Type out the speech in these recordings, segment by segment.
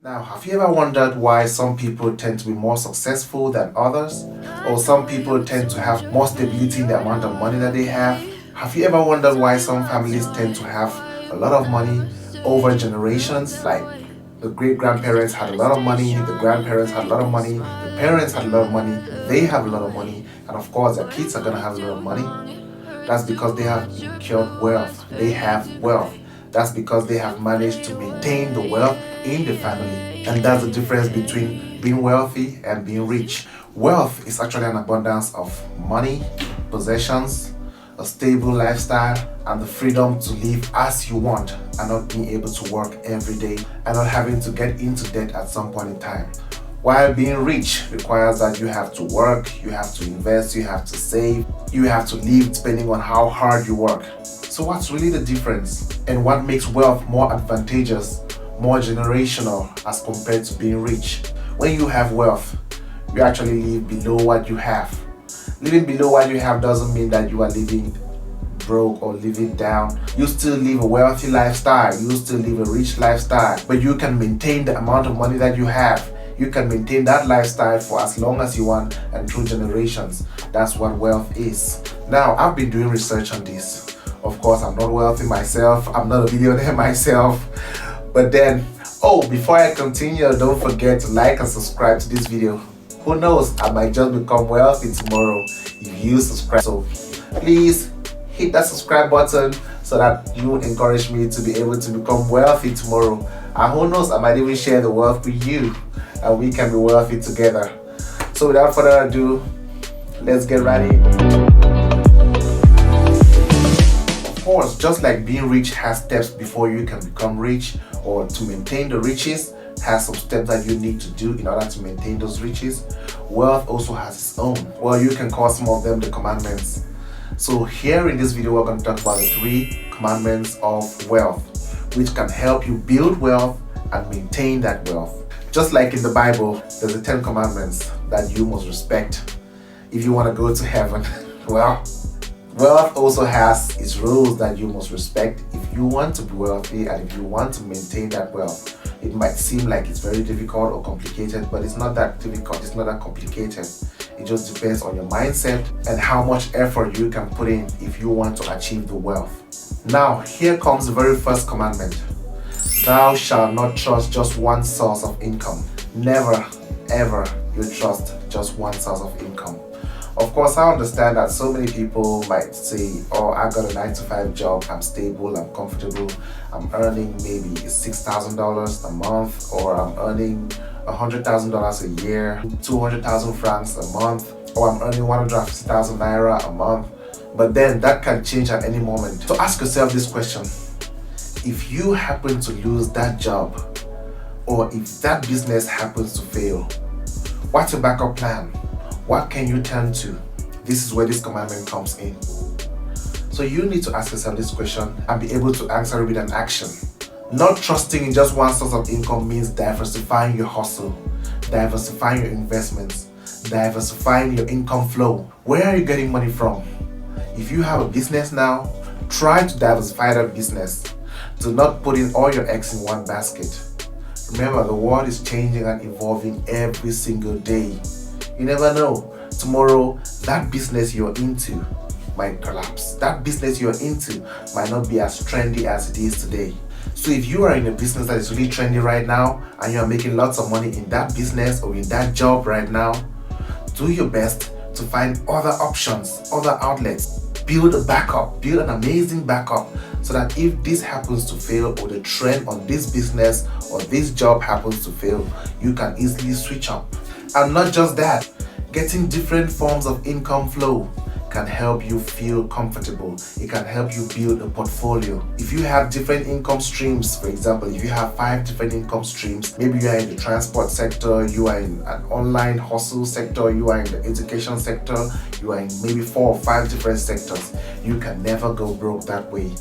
Now, have you ever wondered why some people tend to be more successful than others? Or some people tend to have more stability in the amount of money that they have? Have you ever wondered why some families tend to have a lot of money over generations? Like the great grandparents had a lot of money, the grandparents had a lot of money, the parents had a lot of money, they have a lot of money, and of course their kids are gonna have a lot of money. That's because they have incurred wealth. They have wealth. That's because they have managed to maintain the wealth in the family. And that's the difference between being wealthy and being rich. Wealth is actually an abundance of money, possessions, a stable lifestyle, and the freedom to live as you want and not being able to work every day and not having to get into debt at some point in time. While being rich requires that you have to work, you have to invest, you have to save, you have to live depending on how hard you work. So what's really the difference? And what makes wealth more advantageous, more generational as compared to being rich? When you have wealth, you actually live below what you have. Living below what you have doesn't mean that you are living broke or living down. You still live a wealthy lifestyle, you still live a rich lifestyle, but you can maintain the amount of money that you have. You can maintain that lifestyle for as long as you want and through generations. That's what wealth is. Now, I've been doing research on this. Of course, I'm not wealthy myself. I'm not a billionaire myself. But then, before I continue, don't forget to like and subscribe to this video. Who knows, I might just become wealthy tomorrow if you subscribe. So please hit that subscribe button so that you encourage me to be able to become wealthy tomorrow. And who knows, I might even share the wealth with you and we can be wealthy together. So without further ado, let's get right in. Of course, just like being rich has steps before you can become rich, or to maintain the riches has some steps that you need to do in order to maintain those riches, wealth also has its own. Well, you can call some of them the commandments. So here in this video, we're going to talk about the 3 commandments of wealth, which can help you build wealth and maintain that wealth. Just like in the Bible, there's the 10 commandments that you must respect if you want to go to heaven. Well, wealth also has its rules that you must respect if you want to be wealthy and if you want to maintain that wealth. It might seem like it's very difficult or complicated, but it's not that difficult, it's not that complicated. It just depends on your mindset and how much effort you can put in if you want to achieve the wealth. Now, here comes the very first commandment. Thou shalt not trust just one source of income. Never, ever you trust just one source of income. Of course, I understand that so many people might say, I got a 9-to-5 job, I'm stable, I'm comfortable, I'm earning maybe $6,000 a month, or I'm earning $100,000 a year, 200,000 francs a month, or I'm earning 150,000 naira a month. But then that can change at any moment. So ask yourself this question. If you happen to lose that job, or if that business happens to fail, what's your backup plan? What can you turn to? This is where this commandment comes in. So you need to ask yourself this question and be able to answer it with an action. Not trusting in just one source of income means diversifying your hustle, diversifying your investments, diversifying your income flow. Where are you getting money from? If you have a business now, try to diversify that business. Do not put in all your eggs in one basket. Remember, the world is changing and evolving every single day. You never know. Tomorrow, that business you're into might collapse. That business you're into might not be as trendy as it is today. So if you are in a business that is really trendy right now and you are making lots of money in that business or in that job right now, do your best to find other options, other outlets. Build a backup, build an amazing backup, so that if this happens to fail, or the trend on this business or this job happens to fail, you can easily switch up. And not just that, getting different forms of income flow can help you feel comfortable. It can help you build a portfolio. If you have different income streams, for example, if you have 5 different income streams, maybe you are in the transport sector, you are in an online hustle sector, you are in the education sector, you are in maybe 4 or 5 different sectors, you can never go broke that way.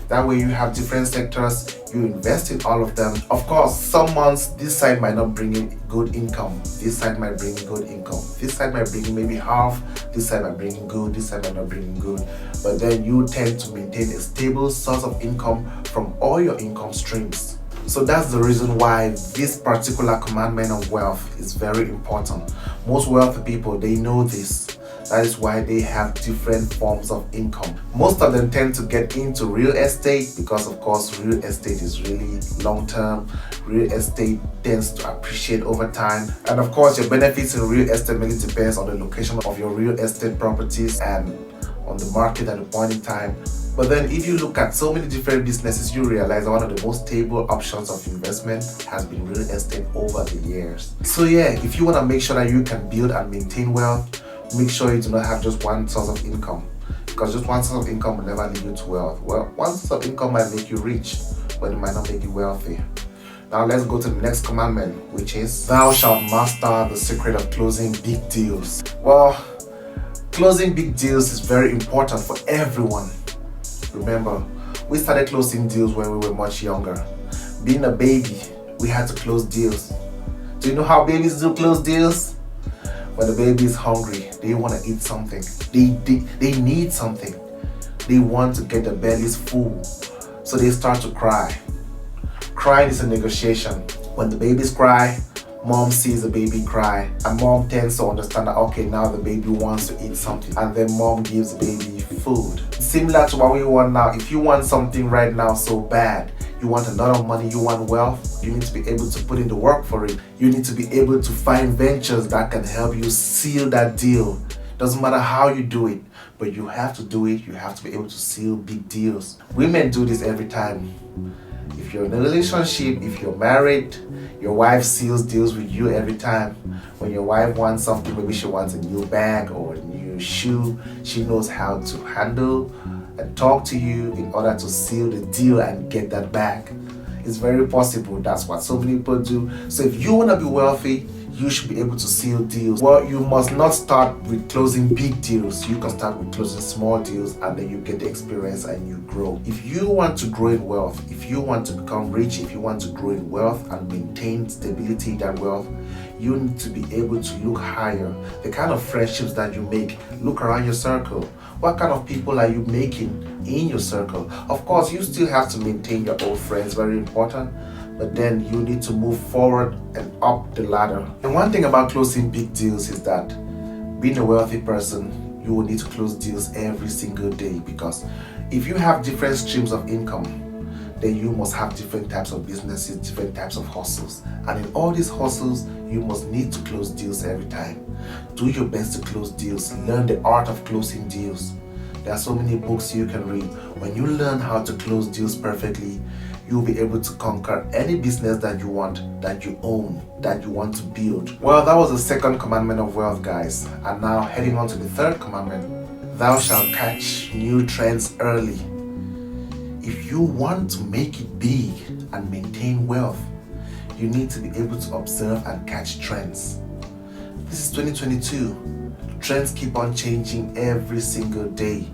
That way you have different sectors, you invest in all of them. Of course, some months this side might not bring in good income, this side might bring in good income, this side might bring in maybe half, this side might bring in good, this side might not bring in good. But then you tend to maintain a stable source of income from all your income streams. So that's the reason why this particular commandment of wealth is very important. Most wealthy people, they know this. That is why they have different forms of income. Most of them tend to get into real estate because, of course, real estate is really long term. Real estate tends to appreciate over time. And of course, your benefits in real estate mainly depends on the location of your real estate properties and on the market at the point in time. But then if you look at so many different businesses, you realize that one of the most stable options of investment has been real estate over the years. So yeah, if you want to make sure that you can build and maintain wealth, make sure you do not have just one source of income, because just one source of income will never lead you to wealth. Well, one source of income might make you rich, but it might not make you wealthy. Now let's go to the next commandment, which is thou shalt master the secret of closing big deals. Well, closing big deals is very important for everyone. Remember, we started closing deals when we were much younger. Being a baby, we had to close deals. Do you know how babies do close deals? When the baby is hungry, they want to eat something. They need something. They want to get their bellies full. So they start to cry. Crying is a negotiation. When the babies cry, mom sees the baby cry, and mom tends to understand that, okay, now the baby wants to eat something, and then mom gives the baby food. Similar to what we want now. If you want something right now so bad, you want a lot of money, you want wealth, you need to be able to put in the work for it. You need to be able to find ventures that can help you seal that deal. Doesn't matter how you do it, but you have to do it. You have to be able to seal big deals. Women do this every time. If you're in a relationship, if you're married, your wife seals deals with you every time. When your wife wants something, maybe she wants a new bag or a new shoe, she knows how to handle and talk to you in order to seal the deal and get that back. It's very possible. That's what so many people do. So if you want to be wealthy, you should be able to seal deals. Well, you must not start with closing big deals. You can start with closing small deals, and then you get the experience and you grow. If you want to grow in wealth, if you want to become rich, if you want to grow in wealth and maintain stability in that wealth, you need to be able to look higher. The kind of friendships that you make, look around your circle. What kind of people are you making in your circle? Of course, you still have to maintain your old friends, very important. But then you need to move forward and up the ladder. And one thing about closing big deals is that being a wealthy person, you will need to close deals every single day, because if you have different streams of income, then you must have different types of businesses, different types of hustles. And in all these hustles, you must need to close deals every time. Do your best to close deals. Learn the art of closing deals. There are so many books you can read. When you learn how to close deals perfectly, you'll be able to conquer any business that you want, that you own, that you want to build. Well, that was the second commandment of wealth, guys. And now heading on to the third commandment. Thou shalt catch new trends early. If you want to make it big and maintain wealth, you need to be able to observe and catch trends. This is 2022. Trends keep on changing every single day.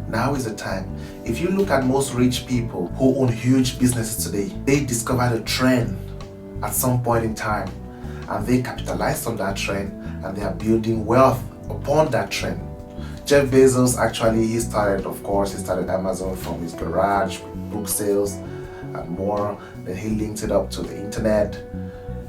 Now is the time. If you look at most rich people who own huge businesses today, they discovered a trend at some point in time, and they capitalized on that trend, and they are building wealth upon that trend. Jeff Bezos, actually, he started Amazon from his garage, book sales and more. Then he linked it up to the internet.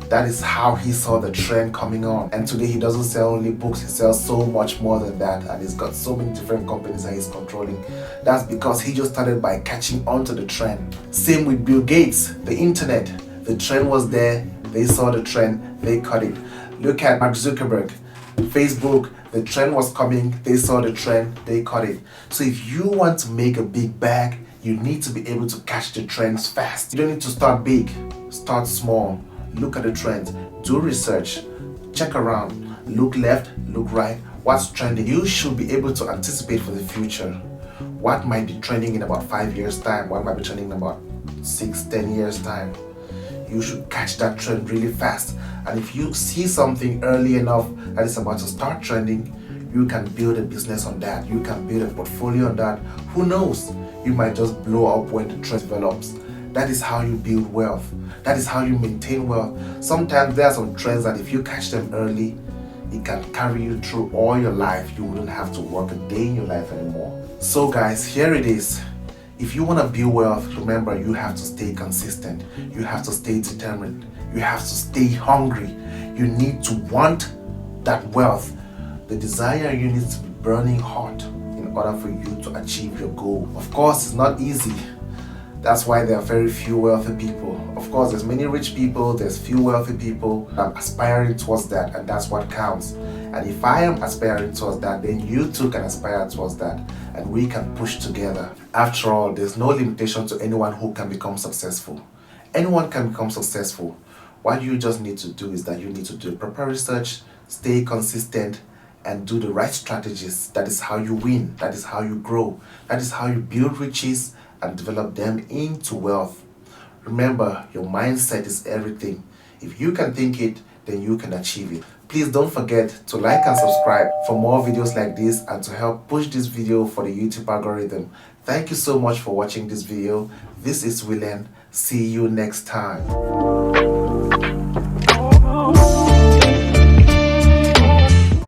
That is how he saw the trend coming on. And today he doesn't sell only books, he sells so much more than that. And he's got so many different companies that he's controlling. That's because he just started by catching on to the trend. Same with Bill Gates, the internet. The trend was there, they saw the trend, they caught it. Look at Mark Zuckerberg, Facebook, the trend was coming, they saw the trend, they caught it. So if you want to make a big bag, you need to be able to catch the trends fast. You don't need to start big, start small. Look at the trends, do research, check around, look left, look right, what's trending. You should be able to anticipate for the future. What might be trending in about 5 years time, what might be trending in about 6-10 years time. You should catch that trend really fast. And if you see something early enough that is about to start trending, you can build a business on that. You can build a portfolio on that. Who knows? You might just blow up when the trend develops. That is how you build wealth. That is how you maintain wealth. Sometimes there are some trends that if you catch them early, it can carry you through all your life. You wouldn't have to work a day in your life anymore. So guys, here it is. If you want to build wealth, remember you have to stay consistent. You have to stay determined. You have to stay hungry. You need to want that wealth. The desire you need to be burning hot in order for you to achieve your goal. Of course, it's not easy. That's why there are very few wealthy people. Of course, there's many rich people, there's few wealthy people. I'm aspiring towards that, and that's what counts. And if I am aspiring towards that, then you too can aspire towards that, and we can push together. After all, there's no limitation to anyone who can become successful. Anyone can become successful. What you just need to do is that you need to do proper research, stay consistent, and do the right strategies. That is how you win. That is how you grow. That is how you build riches and develop them into wealth. Remember, your mindset is everything. If you can think it, then you can achieve it. Please don't forget to like and subscribe for more videos like this and to help push this video for the YouTube algorithm. Thank you so much for watching this video. This is Willen. See you next time.